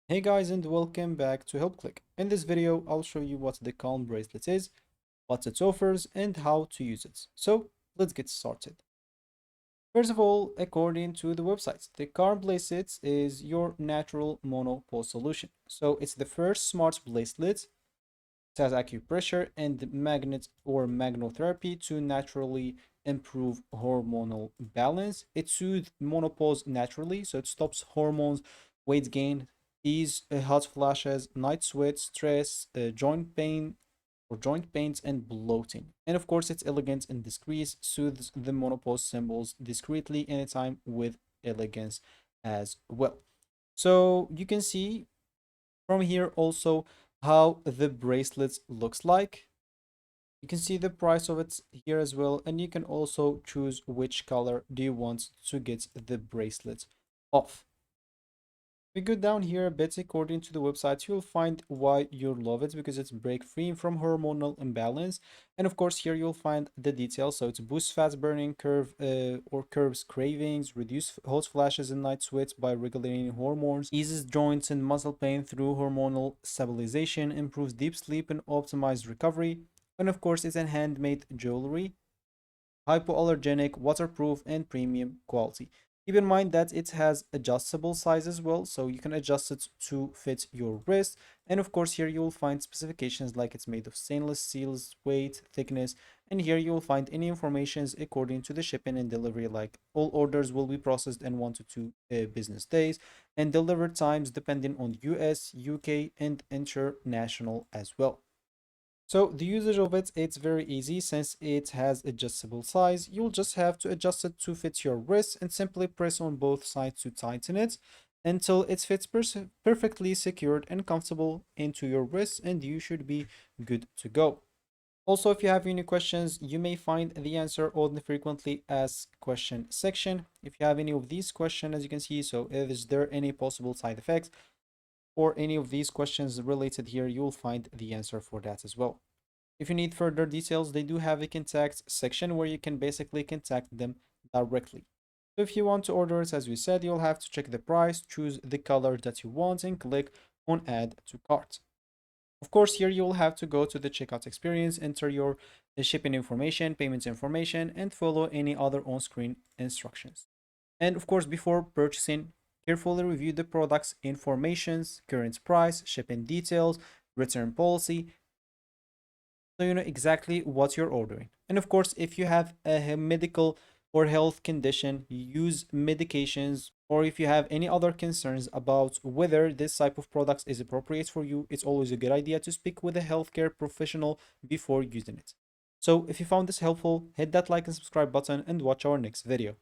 Hey guys, and welcome back to HelpClick. In this video, I'll show you what the Kalm Bracelet is, what it offers, and how to use it. So let's get started. First of all, according to the website, the Kalm Bracelet is your natural monopause solution. So it's the first smart bracelet. It has acupressure and magnet or magnetotherapy to naturally improve hormonal balance. It soothes menopause naturally, so it stops hormones, weight gain, ease hot flashes, night sweats, stress, joint pain or joint pains and bloating. And of course, it's elegant and discreet, soothes the menopause symbols discreetly anytime with elegance as well. So you can see from here also how the bracelet looks like. You can see the price of it here as well, and you can also choose which color do you want to get the bracelet off. We go down here a bit. According to the website, you'll find why you love it, because it's break free from hormonal imbalance. And of course, here you'll find the details. So it's boosts fat burning, curbs cravings, reduce hot flashes and night sweats by regulating hormones, eases joints and muscle pain through hormonal stabilization, improves deep sleep and optimized recovery. And of course, it's a handmade jewelry, hypoallergenic, waterproof, and premium quality. Keep in mind that it has adjustable size as well, so you can adjust it to fit your wrist. And of course, here you will find specifications like it's made of stainless steels, weight, thickness, and here you will find any informations according to the shipping and delivery, like all orders will be processed in 1 to 2 business days, and delivered times depending on US, UK, and international as well. So the usage of it, it's very easy since it has adjustable size. You'll just have to adjust it to fit your wrist and simply press on both sides to tighten it until it fits perfectly secured and comfortable into your wrist, and you should be good to go. Also, if you have any questions, you may find the answer on the frequently asked question section. If you have any of these questions, as you can see, so is there any possible side effects or any of these questions related here, you'll find the answer for that as well. If you need further details, they do have a contact section where you can basically contact them directly. So if you want to order it, as we said, you'll have to check the price, choose the color that you want, and click on add to cart. Of course, here you'll have to go to the checkout experience, enter your shipping information, payment information, and follow any other on-screen instructions. And of course, before purchasing, carefully review the product's informations, current price, shipping details, return policy, so you know exactly what you're ordering. And of course, if you have a medical or health condition, use medications, or if you have any other concerns about whether this type of products is appropriate for you, it's always a good idea to speak with a healthcare professional before using it. So if you found this helpful, hit that like and subscribe button and watch our next video.